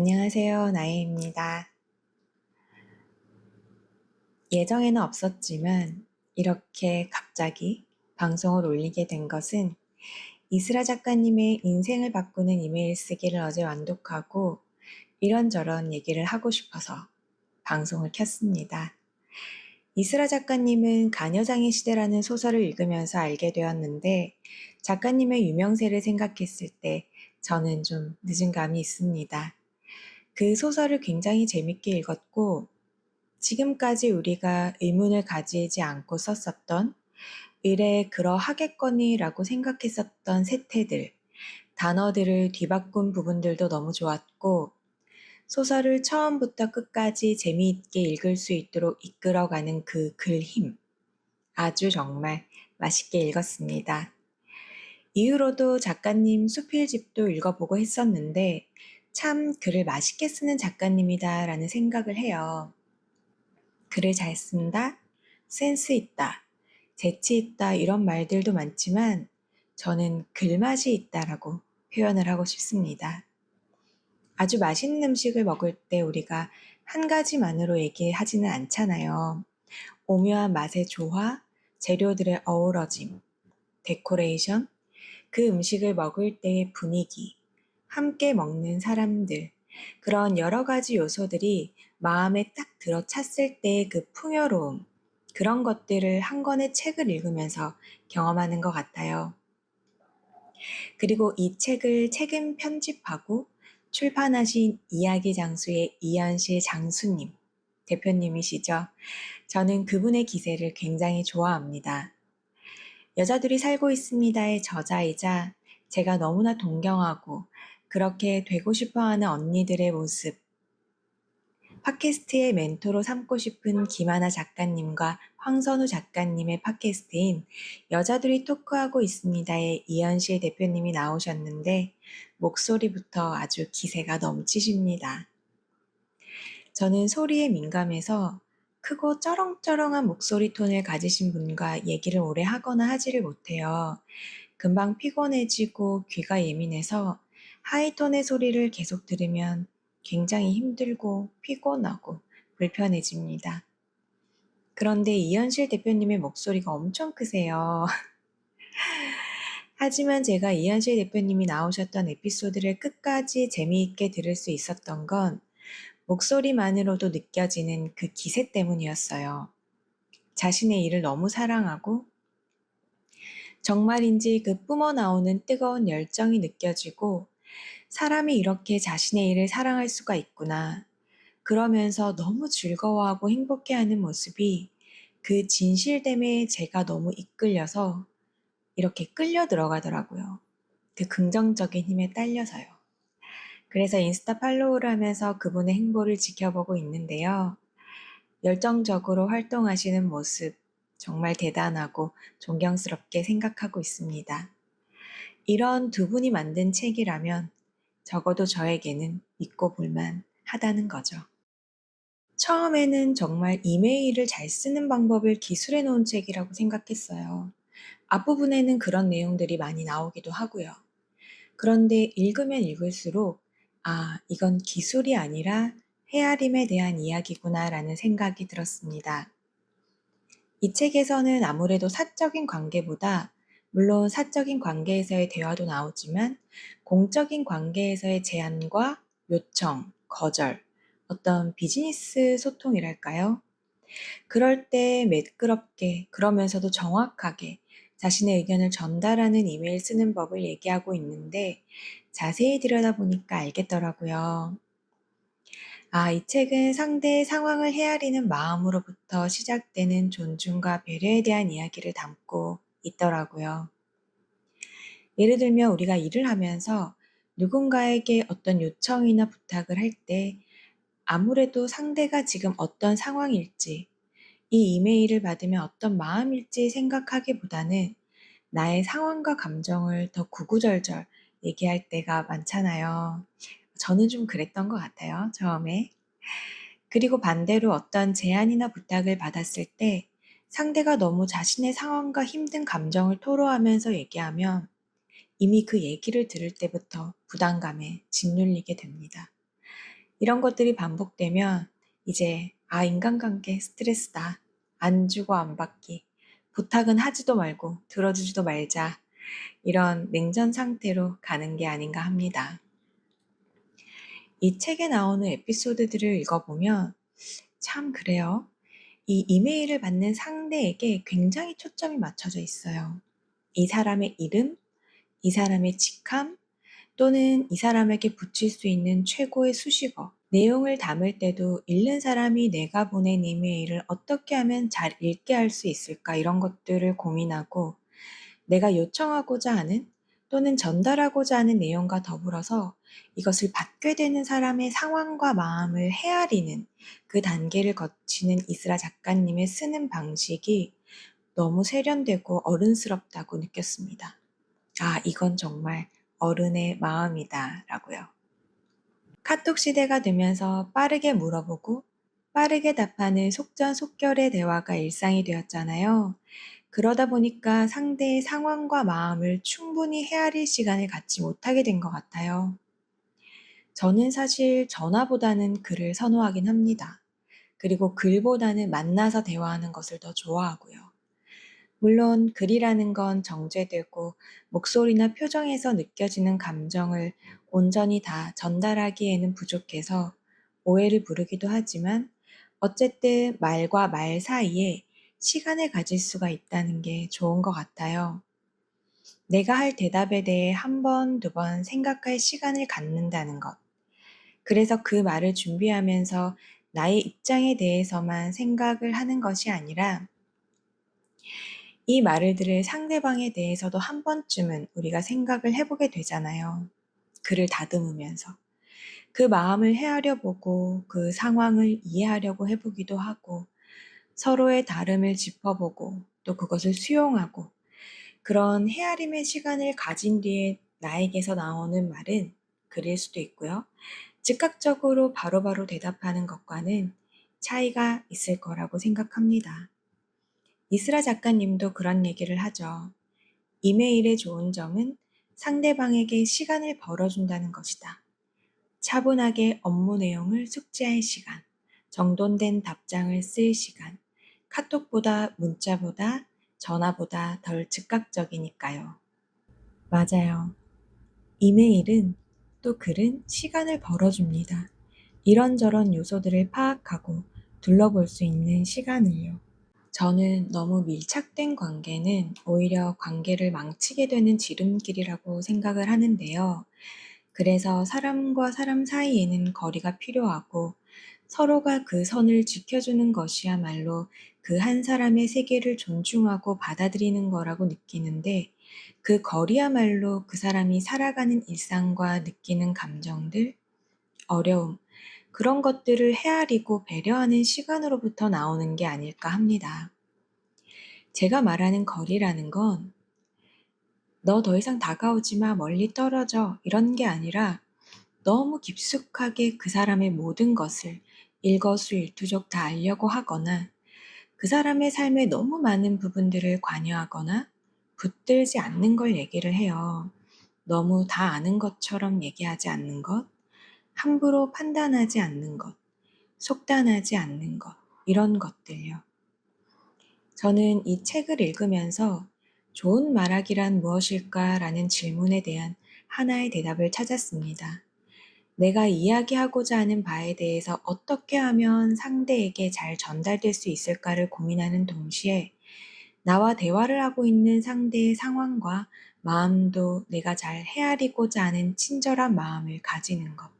안녕하세요. 나혜입니다. 예정에는 없었지만 이렇게 갑자기 방송을 올리게 된 것은 이스라 작가님의 인생을 바꾸는 이메일 쓰기를 어제 완독하고 이런저런 얘기를 하고 싶어서 방송을 켰습니다. 이스라 작가님은 가녀장의 시대라는 소설을 읽으면서 알게 되었는데 작가님의 유명세를 생각했을 때 저는 좀 늦은 감이 있습니다. 그 소설을 굉장히 재밌게 읽었고 지금까지 우리가 의문을 가지지 않고 썼었던 의뢰 그러하겠거니라고 생각했었던 세태들, 단어들을 뒤바꾼 부분들도 너무 좋았고 소설을 처음부터 끝까지 재미있게 읽을 수 있도록 이끌어가는 그 글힘, 아주 정말 맛있게 읽었습니다. 이후로도 작가님 수필집도 읽어보고 했었는데 참 글을 맛있게 쓰는 작가님이다라는 생각을 해요. 글을 잘 쓴다, 센스 있다, 재치 있다 이런 말들도 많지만 저는 글맛이 있다라고 표현을 하고 싶습니다. 아주 맛있는 음식을 먹을 때 우리가 한 가지만으로 얘기하지는 않잖아요. 오묘한 맛의 조화, 재료들의 어우러짐, 데코레이션, 그 음식을 먹을 때의 분위기, 함께 먹는 사람들, 그런 여러 가지 요소들이 마음에 딱 들어찼을 때의 그 풍요로움, 그런 것들을 한 권의 책을 읽으면서 경험하는 것 같아요. 그리고 이 책을 책임 편집하고 출판하신 이야기 장수의 이현실 장수님, 대표님이시죠. 저는 그분의 기세를 굉장히 좋아합니다. 여자들이 살고 있습니다의 저자이자 제가 너무나 동경하고 그렇게 되고 싶어하는 언니들의 모습, 팟캐스트의 멘토로 삼고 싶은 김하나 작가님과 황선우 작가님의 팟캐스트인 여자들이 토크하고 있습니다의 이현실 대표님이 나오셨는데 목소리부터 아주 기세가 넘치십니다. 저는 소리에 민감해서 크고 쩌렁쩌렁한 목소리 톤을 가지신 분과 얘기를 오래 하거나 하지를 못해요. 금방 피곤해지고 귀가 예민해서 하이톤의 소리를 계속 들으면 굉장히 힘들고 피곤하고 불편해집니다. 그런데 이현실 대표님의 목소리가 엄청 크세요. 하지만 제가 이현실 대표님이 나오셨던 에피소드를 끝까지 재미있게 들을 수 있었던 건 목소리만으로도 느껴지는 그 기세 때문이었어요. 자신의 일을 너무 사랑하고 정말인지 그 뿜어나오는 뜨거운 열정이 느껴지고 사람이 이렇게 자신의 일을 사랑할 수가 있구나. 그러면서 너무 즐거워하고 행복해하는 모습이 그 진실됨에 제가 너무 이끌려서 이렇게 끌려 들어가더라고요. 그 긍정적인 힘에 딸려서요. 그래서 인스타 팔로우를 하면서 그분의 행보를 지켜보고 있는데요. 열정적으로 활동하시는 모습 정말 대단하고 존경스럽게 생각하고 있습니다. 이런 두 분이 만든 책이라면 적어도 저에게는 믿고 볼만 하다는 거죠. 처음에는 정말 이메일을 잘 쓰는 방법을 기술해 놓은 책이라고 생각했어요. 앞부분에는 그런 내용들이 많이 나오기도 하고요. 그런데 읽으면 읽을수록 이건 기술이 아니라 헤아림에 대한 이야기구나라는 생각이 들었습니다. 이 책에서는 아무래도 사적인 관계보다 물론 사적인 관계에서의 대화도 나오지만 공적인 관계에서의 제안과 요청, 거절, 어떤 비즈니스 소통이랄까요? 그럴 때 매끄럽게 그러면서도 정확하게 자신의 의견을 전달하는 이메일 쓰는 법을 얘기하고 있는데 자세히 들여다보니까 알겠더라고요. 이 책은 상대의 상황을 헤아리는 마음으로부터 시작되는 존중과 배려에 대한 이야기를 담고 있더라고요. 예를 들면 우리가 일을 하면서 누군가에게 어떤 요청이나 부탁을 할 때 아무래도 상대가 지금 어떤 상황일지, 이 이메일을 받으면 어떤 마음일지 생각하기보다는 나의 상황과 감정을 더 구구절절 얘기할 때가 많잖아요. 저는 좀 그랬던 것 같아요, 처음에. 그리고 반대로 어떤 제안이나 부탁을 받았을 때 상대가 너무 자신의 상황과 힘든 감정을 토로하면서 얘기하면 이미 그 얘기를 들을 때부터 부담감에 짓눌리게 됩니다. 이런 것들이 반복되면 이제 인간관계 스트레스다. 안 주고 안 받기. 부탁은 하지도 말고 들어주지도 말자. 이런 냉전 상태로 가는 게 아닌가 합니다. 이 책에 나오는 에피소드들을 읽어보면 참 그래요. 이 이메일을 받는 상대에게 굉장히 초점이 맞춰져 있어요. 이 사람의 이름, 이 사람의 직함, 또는 이 사람에게 붙일 수 있는 최고의 수식어, 내용을 담을 때도 읽는 사람이 내가 보낸 이메일을 어떻게 하면 잘 읽게 할 수 있을까 이런 것들을 고민하고 내가 요청하고자 하는 또는 전달하고자 하는 내용과 더불어서 이것을 받게 되는 사람의 상황과 마음을 헤아리는 그 단계를 거치는 이스라 작가님의 쓰는 방식이 너무 세련되고 어른스럽다고 느꼈습니다. 이건 정말 어른의 마음이다 라고요. 카톡 시대가 되면서 빠르게 물어보고 빠르게 답하는 속전속결의 대화가 일상이 되었잖아요. 그러다 보니까 상대의 상황과 마음을 충분히 헤아릴 시간을 갖지 못하게 된 것 같아요. 저는 사실 전화보다는 글을 선호하긴 합니다. 그리고 글보다는 만나서 대화하는 것을 더 좋아하고요. 물론 글이라는 건 정제되고 목소리나 표정에서 느껴지는 감정을 온전히 다 전달하기에는 부족해서 오해를 부르기도 하지만 어쨌든 말과 말 사이에 시간을 가질 수가 있다는 게 좋은 것 같아요. 내가 할 대답에 대해 한 번, 두 번 생각할 시간을 갖는다는 것. 그래서 그 말을 준비하면서 나의 입장에 대해서만 생각을 하는 것이 아니라 이 말을 들을 상대방에 대해서도 한 번쯤은 우리가 생각을 해보게 되잖아요. 그를 다듬으면서. 그 마음을 헤아려 보고 그 상황을 이해하려고 해보기도 하고 서로의 다름을 짚어보고 또 그것을 수용하고 그런 헤아림의 시간을 가진 뒤에 나에게서 나오는 말은 글일 수도 있고요. 즉각적으로 바로바로 대답하는 것과는 차이가 있을 거라고 생각합니다. 이스라 작가님도 그런 얘기를 하죠. 이메일의 좋은 점은 상대방에게 시간을 벌어준다는 것이다. 차분하게 업무 내용을 숙지할 시간, 정돈된 답장을 쓸 시간, 카톡보다 문자보다 전화보다 덜 즉각적이니까요. 맞아요. 이메일은 또 글은 시간을 벌어줍니다. 이런저런 요소들을 파악하고 둘러볼 수 있는 시간을요. 저는 너무 밀착된 관계는 오히려 관계를 망치게 되는 지름길이라고 생각을 하는데요. 그래서 사람과 사람 사이에는 거리가 필요하고 서로가 그 선을 지켜주는 것이야말로 그 한 사람의 세계를 존중하고 받아들이는 거라고 느끼는데 그 거리야말로 그 사람이 살아가는 일상과 느끼는 감정들, 어려움, 그런 것들을 헤아리고 배려하는 시간으로부터 나오는 게 아닐까 합니다. 제가 말하는 거리라는 건 너 더 이상 다가오지 마, 멀리 떨어져 이런 게 아니라 너무 깊숙하게 그 사람의 모든 것을 일거수일투족 다 알려고 하거나 그 사람의 삶의 너무 많은 부분들을 관여하거나 붙들지 않는 걸 얘기를 해요. 너무 다 아는 것처럼 얘기하지 않는 것, 함부로 판단하지 않는 것, 속단하지 않는 것, 이런 것들요. 저는 이 책을 읽으면서 좋은 말하기란 무엇일까라는 질문에 대한 하나의 대답을 찾았습니다. 내가 이야기하고자 하는 바에 대해서 어떻게 하면 상대에게 잘 전달될 수 있을까를 고민하는 동시에 나와 대화를 하고 있는 상대의 상황과 마음도 내가 잘 헤아리고자 하는 친절한 마음을 가지는 것.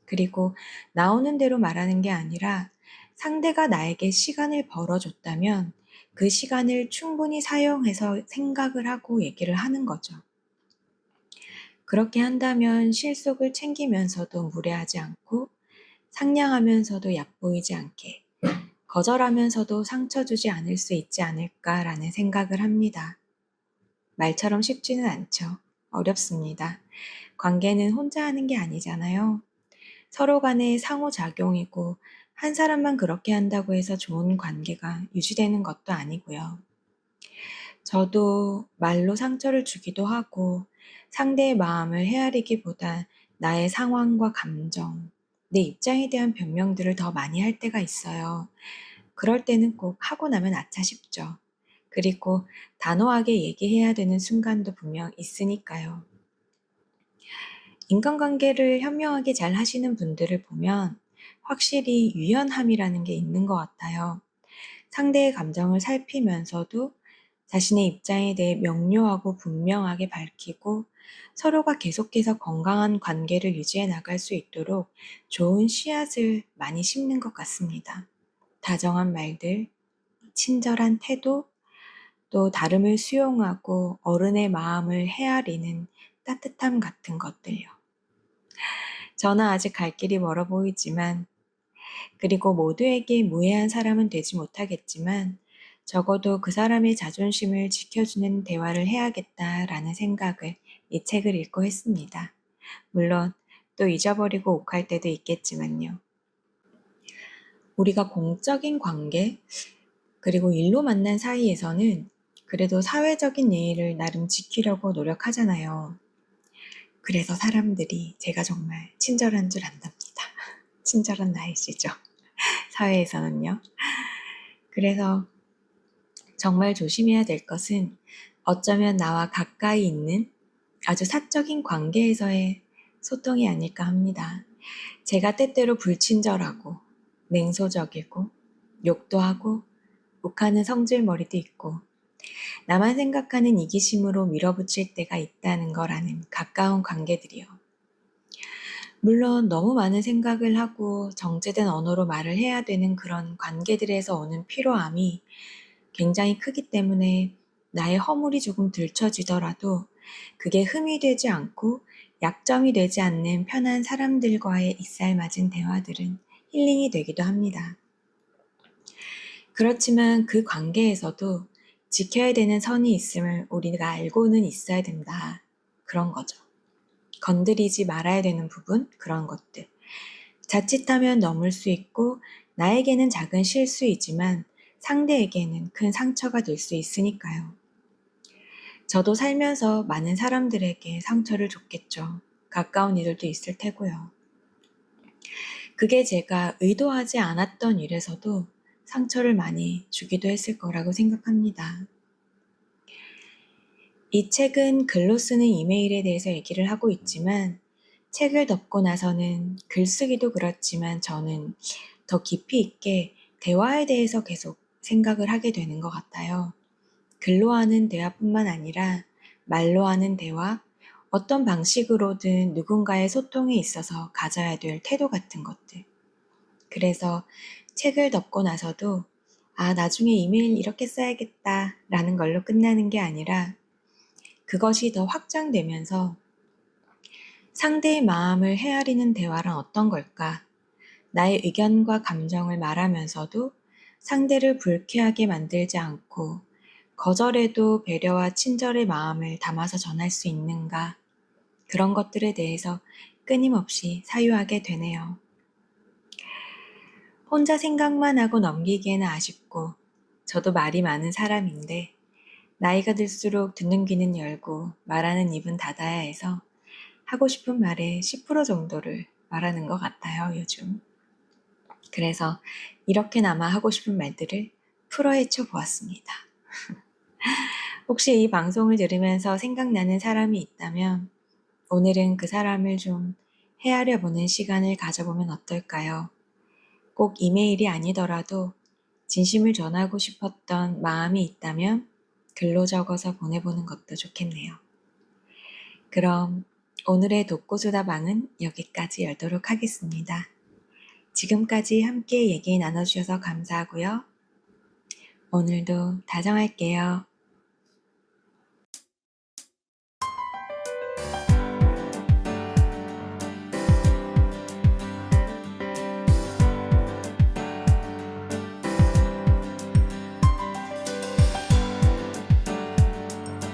그리고 나오는 대로 말하는 게 아니라 상대가 나에게 시간을 벌어줬다면 그 시간을 충분히 사용해서 생각을 하고 얘기를 하는 거죠. 그렇게 한다면 실속을 챙기면서도 무례하지 않고 상냥하면서도 얕보이지 않게 거절하면서도 상처 주지 않을 수 있지 않을까라는 생각을 합니다. 말처럼 쉽지는 않죠. 어렵습니다. 관계는 혼자 하는 게 아니잖아요. 서로 간의 상호작용이고 한 사람만 그렇게 한다고 해서 좋은 관계가 유지되는 것도 아니고요. 저도 말로 상처를 주기도 하고 상대의 마음을 헤아리기보다 나의 상황과 감정, 내 입장에 대한 변명들을 더 많이 할 때가 있어요. 그럴 때는 꼭 하고 나면 아차 싶죠. 그리고 단호하게 얘기해야 되는 순간도 분명 있으니까요. 인간관계를 현명하게 잘 하시는 분들을 보면 확실히 유연함이라는 게 있는 것 같아요. 상대의 감정을 살피면서도 자신의 입장에 대해 명료하고 분명하게 밝히고 서로가 계속해서 건강한 관계를 유지해 나갈 수 있도록 좋은 씨앗을 많이 심는 것 같습니다. 다정한 말들, 친절한 태도, 또 다름을 수용하고 어른의 마음을 헤아리는 따뜻함 같은 것들요. 저는 아직 갈 길이 멀어 보이지만, 그리고 모두에게 무해한 사람은 되지 못하겠지만, 적어도 그 사람의 자존심을 지켜주는 대화를 해야겠다라는 생각을 이 책을 읽고 했습니다. 물론 또 잊어버리고 욱할 때도 있겠지만요. 우리가 공적인 관계, 그리고 일로 만난 사이에서는 그래도 사회적인 예의를 나름 지키려고 노력하잖아요. 그래서 사람들이 제가 정말 친절한 줄 안답니다. 친절한 나이시죠. 사회에서는요. 그래서 정말 조심해야 될 것은 어쩌면 나와 가까이 있는 아주 사적인 관계에서의 소통이 아닐까 합니다. 제가 때때로 불친절하고 냉소적이고 욕도 하고 욱하는 성질머리도 있고 나만 생각하는 이기심으로 밀어붙일 때가 있다는 거라는 가까운 관계들이요. 물론 너무 많은 생각을 하고 정제된 언어로 말을 해야 되는 그런 관계들에서 오는 피로함이 굉장히 크기 때문에 나의 허물이 조금 들춰지더라도 그게 흠이 되지 않고 약점이 되지 않는 편한 사람들과의 입살맞은 대화들은 힐링이 되기도 합니다. 그렇지만 그 관계에서도 지켜야 되는 선이 있음을 우리가 알고는 있어야 된다. 그런 거죠. 건드리지 말아야 되는 부분, 그런 것들. 자칫하면 넘을 수 있고 나에게는 작은 실수이지만 상대에게는 큰 상처가 될 수 있으니까요. 저도 살면서 많은 사람들에게 상처를 줬겠죠. 가까운 이들도 있을 테고요. 그게 제가 의도하지 않았던 일에서도 상처를 많이 주기도 했을 거라고 생각합니다. 이 책은 글로 쓰는 이메일에 대해서 얘기를 하고 있지만 책을 덮고 나서는 글쓰기도 그렇지만 저는 더 깊이 있게 대화에 대해서 계속 생각을 하게 되는 것 같아요. 글로 하는 대화뿐만 아니라 말로 하는 대화, 어떤 방식으로든 누군가의 소통에 있어서 가져야 될 태도 같은 것들. 그래서 책을 덮고 나서도 나중에 이메일 이렇게 써야겠다 라는 걸로 끝나는 게 아니라 그것이 더 확장되면서 상대의 마음을 헤아리는 대화란 어떤 걸까? 나의 의견과 감정을 말하면서도 상대를 불쾌하게 만들지 않고 거절해도 배려와 친절의 마음을 담아서 전할 수 있는가? 그런 것들에 대해서 끊임없이 사유하게 되네요. 혼자 생각만 하고 넘기기에는 아쉽고 저도 말이 많은 사람인데 나이가 들수록 듣는 귀는 열고 말하는 입은 닫아야 해서 하고 싶은 말의 10% 정도를 말하는 것 같아요, 요즘. 그래서 이렇게나마 하고 싶은 말들을 풀어헤쳐 보았습니다. 혹시 이 방송을 들으면서 생각나는 사람이 있다면 오늘은 그 사람을 좀 헤아려 보는 시간을 가져보면 어떨까요? 꼭 이메일이 아니더라도 진심을 전하고 싶었던 마음이 있다면 글로 적어서 보내보는 것도 좋겠네요. 그럼 오늘의 독고수다방은 여기까지 열도록 하겠습니다. 지금까지 함께 얘기 나눠주셔서 감사하고요. 오늘도 다정할게요.